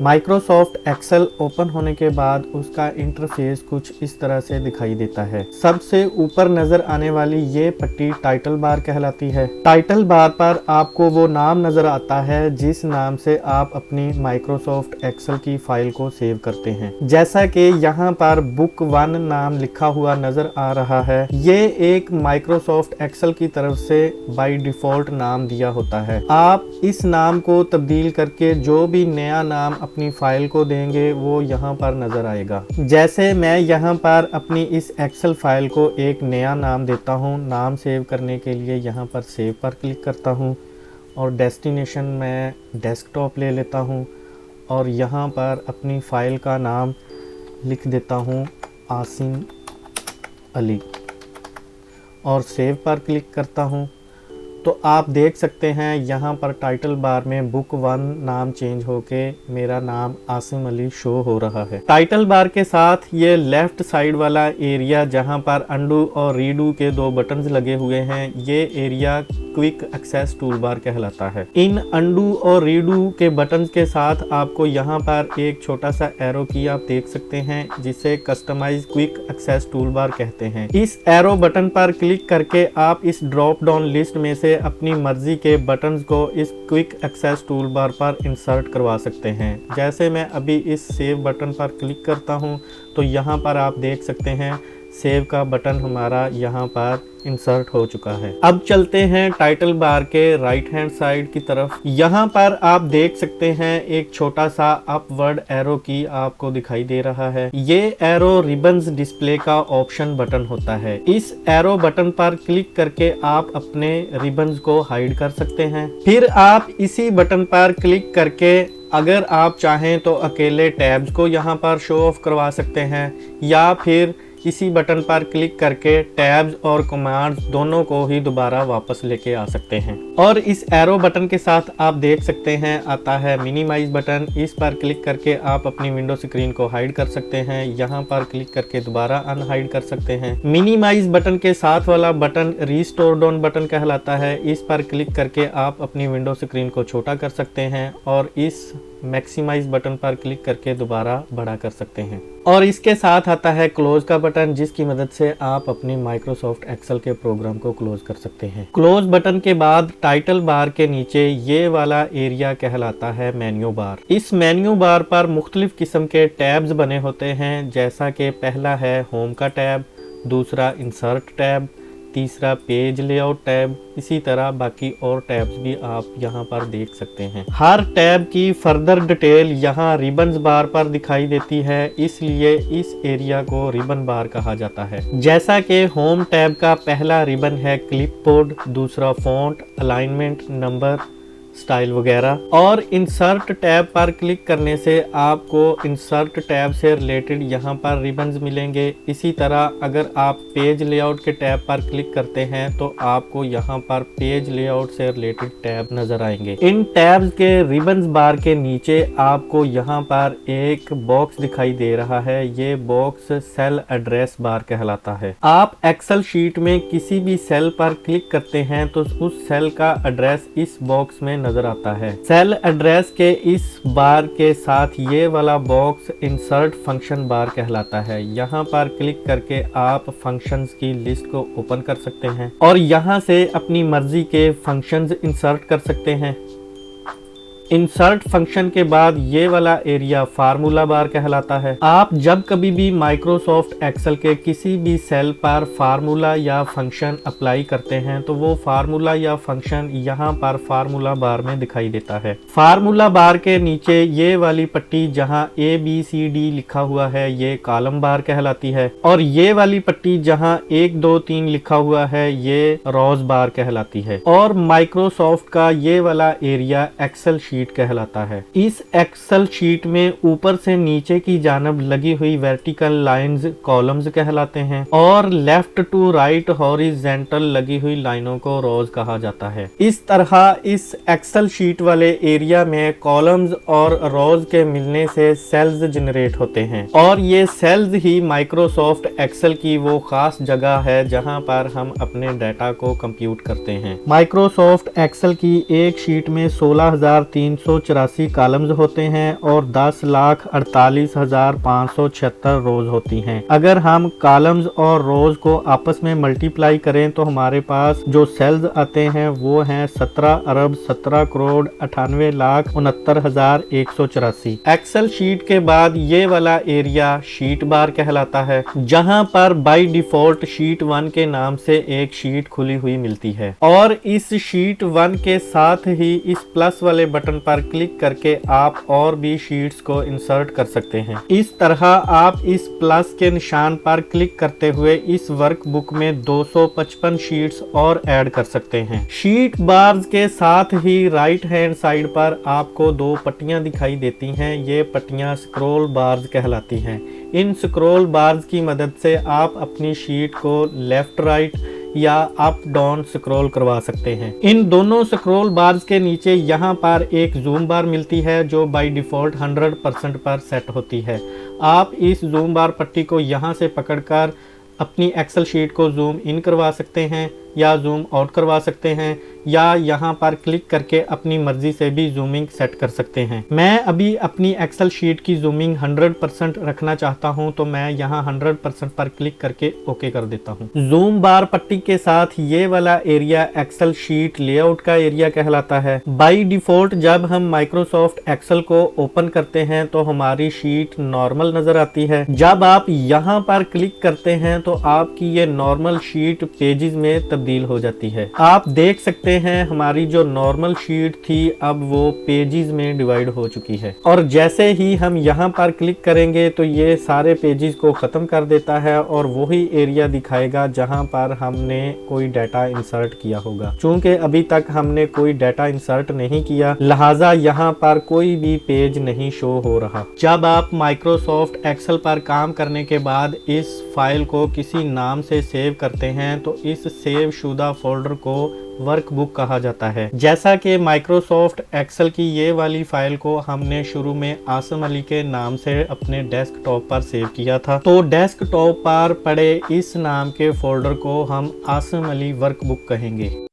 Microsoft Excel open होने के बाद उसका इंटरफेस कुछ इस तरह से दिखाई देता है। सबसे ऊपर नजर आने वाली ये पट्टी टाइटल बार कहलाती है। टाइटल बार पर आपको वो नाम नजर आता है जिस नाम से आप अपनी माइक्रोसॉफ्ट एक्सेल की फाइल को सेव करते हैं। जैसा कि यहाँ पर बुक 1 नाम लिखा हुआ नजर आ रहा है, ये एक माइक्रोसॉफ्ट एक्सेल की तरफ से बाय डिफॉल्ट नाम दिया होता है। आप इस नाम को तब्दील करके जो भी नया नाम अपनी फाइल को देंगे वो यहाँ पर नजर आएगा। जैसे मैं यहाँ पर अपनी इस एक्सेल फाइल को एक नया नाम देता हूँ। नाम सेव करने के लिए यहाँ पर सेव पर क्लिक करता हूँ और डेस्टिनेशन में डेस्कटॉप ले लेता हूँ और यहाँ पर अपनी फाइल का नाम लिख देता हूँ आसिम अली और सेव पर क्लिक करता हूँ। तो आप देख सकते हैं यहाँ पर टाइटल बार में बुक 1 नाम चेंज होके मेरा नाम आसिम अली शो हो रहा है। टाइटल बार के साथ ये लेफ्ट साइड वाला एरिया जहाँ पर अंडू और रीडू के 2 बटन्स लगे हुए हैं, ये area quick access tool bar कहलाता है। इन अंडू और रीडू के बटन्स के साथ आपको यहाँ पर एक छोटा सा एरो की आप देख सकते हैं जिसे customize quick access tool bar कहते हैं। इस एरो बटन पर क्लिक करके आप इस ड्रॉप डाउन लिस्ट में से अपनी मर्जी के बटन्स को इस क्विक एक्सेस टूल बार पर इंसर्ट करवा सकते हैं। जैसे मैं अभी इस सेव बटन पर क्लिक करता हूं तो यहाँ पर आप देख सकते हैं सेव का बटन हमारा यहाँ पर इंसर्ट हो चुका है। अब चलते हैं टाइटल बार के राइट हैंड साइड की तरफ। यहाँ पर आप देख सकते हैं एक छोटा सा अपवर्ड एरो की आपको दिखाई दे रहा है। ये एरो रिबन्स डिस्प्ले का ऑप्शन बटन होता है। इस एरो बटन पर क्लिक करके आप अपने रिबन्स को हाइड कर सकते हैं। फिर आप इसी बटन पर क्लिक करके अगर आप चाहें तो अकेले टैब्स को यहाँ पर शो ऑफ करवा सकते हैं या फिर इसी बटन पर क्लिक करके टैब्स और कमांड्स दोनों को ही दोबारा वापस लेके आ सकते हैं। और इस एरो बटन के साथ आप देख सकते हैं आता है मिनिमाइज बटन। इस पर क्लिक करके आप अपनी विंडो स्क्रीन को हाइड कर सकते हैं। यहाँ पर क्लिक करके दोबारा अनहाइड कर सकते हैं। मिनिमाइज बटन के साथ वाला बटन रिस्टोर डाउन बटन कहलाता है। इस पर क्लिक करके आप अपनी विंडो स्क्रीन को छोटा कर सकते हैं और इस मैक्सिमाइज बटन पर क्लिक करके दोबारा बड़ा कर सकते हैं। और इसके साथ आता है क्लोज का बटन जिसकी मदद से आप अपनी माइक्रोसॉफ्ट एक्सेल के प्रोग्राम को क्लोज कर सकते हैं। क्लोज बटन के बाद टाइटल बार के नीचे ये वाला एरिया कहलाता है मेन्यू बार। इस मेन्यू बार पर मुख्तलिफ किस्म के टैब्स बने होते हैं, जैसा कि पहला है होम का टैब, दूसरा इंसर्ट टैब, तीसरा पेज लेआउट टैब, इसी तरह बाकी और टैब्स भी आप यहाँ पर देख सकते हैं। हर टैब की फर्दर डिटेल यहाँ रिबन्स बार पर दिखाई देती है, इसलिए इस एरिया को रिबन बार कहा जाता है। जैसा कि होम टैब का पहला रिबन है क्लिपबोर्ड, दूसरा फॉन्ट, अलाइनमेंट, नंबर, स्टाइल वगैरह। और इंसर्ट टैब पर क्लिक करने से आपको इंसर्ट टैब से रिलेटेड यहाँ पर रिबन्स मिलेंगे। इसी तरह अगर आप पेज लेआउट के टैब पर क्लिक करते हैं तो आपको यहाँ पर पेज लेआउट से रिलेटेड टैब नजर आएंगे। इन टैब्स के रिबन्स बार के नीचे आपको यहाँ पर एक बॉक्स दिखाई दे रहा है। ये बॉक्स सेल एड्रेस बार कहलाता है। आप एक्सेल शीट में किसी भी सेल पर क्लिक करते हैं तो उस सेल का एड्रेस इस बॉक्स में नजर आता है। सेल एड्रेस के इस बार के साथ ये वाला बॉक्स इंसर्ट फंक्शन बार कहलाता है। यहाँ पर क्लिक करके आप फंक्शंस की लिस्ट को ओपन कर सकते हैं और यहाँ से अपनी मर्जी के फंक्शंस इंसर्ट कर सकते हैं। इंसर्ट फंक्शन के बाद ये वाला एरिया फार्मूला बार कहलाता है। आप जब कभी भी माइक्रोसॉफ्ट एक्सेल के किसी भी सेल पर फार्मूला या फंक्शन अप्लाई करते हैं तो वो फार्मूला या फंक्शन यहाँ पर फार्मूला बार में दिखाई देता है। फार्मूला बार के नीचे ये वाली पट्टी जहाँ ABCD लिखा हुआ है ये कॉलम बार कहलाती है और ये वाली पट्टी जहाँ 1 2 3 लिखा हुआ है ये रोज बार कहलाती है। और माइक्रोसॉफ्ट का ये वाला एरिया एक्सेल शीट कहलाता है। इस एक्सेल शीट में ऊपर से नीचे की जानब लगी हुई वर्टिकल लाइंस कॉलम्स कहलाते हैं और लेफ्ट टू राइट हॉरिजॉन्टल लगी हुई लाइनों को रोज कहा जाता है। इस तरह इस एक्सेल शीट वाले एरिया में कॉलम्स और रोज के मिलने से सेल्स जनरेट होते हैं और ये सेल्स ही माइक्रोसॉफ्ट एक्सेल की वो खास जगह है जहां पर हम अपने डाटा को कंप्यूट करते हैं। माइक्रोसॉफ्ट एक्सेल की एक शीट में 16,300 384 कॉलम्स होते हैं और 10,48,576 रोज होती हैं। अगर हम कॉलम्स और रोज को आपस में मल्टीप्लाई करें तो हमारे पास जो सेल्स आते हैं वो हैं 17,17,68,69,184। एक्सेल शीट के बाद ये वाला एरिया शीट बार कहलाता है, जहां पर बाय डिफॉल्ट शीट 1 के नाम से एक शीट खुली हुई मिलती है और इस शीट 1 के साथ ही इस प्लस वाले बटन पर क्लिक करके आप और भी शीट्स को इंसर्ट कर सकते हैं। इस तरह आप इस प्लस के निशान पर क्लिक करते हुए इस वर्कबुक में 255 शीट्स और ऐड कर सकते हैं। शीट बार्स के साथ ही राइट हैंड साइड पर आपको 2 पट्टियां दिखाई देती हैं। ये पट्टियां स्क्रॉल बार्स कहलाती हैं। इन स्क्रॉल बार्स की मदद से आप अपनी शीट को लेफ्ट राइट या अप डाउन स्क्रॉल करवा सकते हैं। इन दोनों स्क्रॉल बार्स के नीचे यहाँ पर एक जूम बार मिलती है जो बाय डिफॉल्ट 100% पर सेट होती है। आप इस जूम बार पट्टी को यहाँ से पकड़कर अपनी एक्सेल शीट को जूम इन करवा सकते हैं या जूम आउट करवा सकते हैं या यहाँ पर क्लिक करके अपनी मर्जी से भी जूमिंग सेट कर सकते हैं। मैं अभी अपनी एक्सेल शीट की जूमिंग 100% रखना चाहता हूँ तो मैं यहाँ 100% पर क्लिक करके ओके कर देता हूँ। जूम बार पट्टी के साथ ये वाला एरिया एक्सेल शीट लेआउट का एरिया कहलाता है। बाय डिफॉल्ट जब हम माइक्रोसॉफ्ट एक्सेल को ओपन करते हैं तो हमारी शीट नॉर्मल नजर आती है। जब आप यहाँ पर क्लिक करते हैं तो आपकी ये नॉर्मल शीट पेजेस में तब्दील हो जाती है। आप देख सकते हैं हमारी जो नॉर्मल शीट थी अब वो पेजेस में डिवाइड हो चुकी है और जैसे ही हम यहाँ पर क्लिक करेंगे तो ये सारे पेजेस को खत्म कर देता है और वही एरिया दिखाएगा जहाँ पर हमने कोई डाटा इंसर्ट किया होगा। चूंकि अभी तक हमने कोई डाटा इंसर्ट नहीं किया लिहाजा यहाँ पर कोई भी पेज नहीं शो हो रहा। जब आप माइक्रोसॉफ्ट एक्सेल पर काम करने के बाद इस फाइल को किसी नाम से सेव करते हैं तो इस सेव शुदा फोल्डर को वर्कबुक कहा जाता है। जैसा कि माइक्रोसॉफ्ट एक्सेल की ये वाली फाइल को हमने शुरू में आसम अली के नाम से अपने डेस्कटॉप पर सेव किया था तो डेस्कटॉप पर पड़े इस नाम के फोल्डर को हम आसम अली वर्कबुक कहेंगे।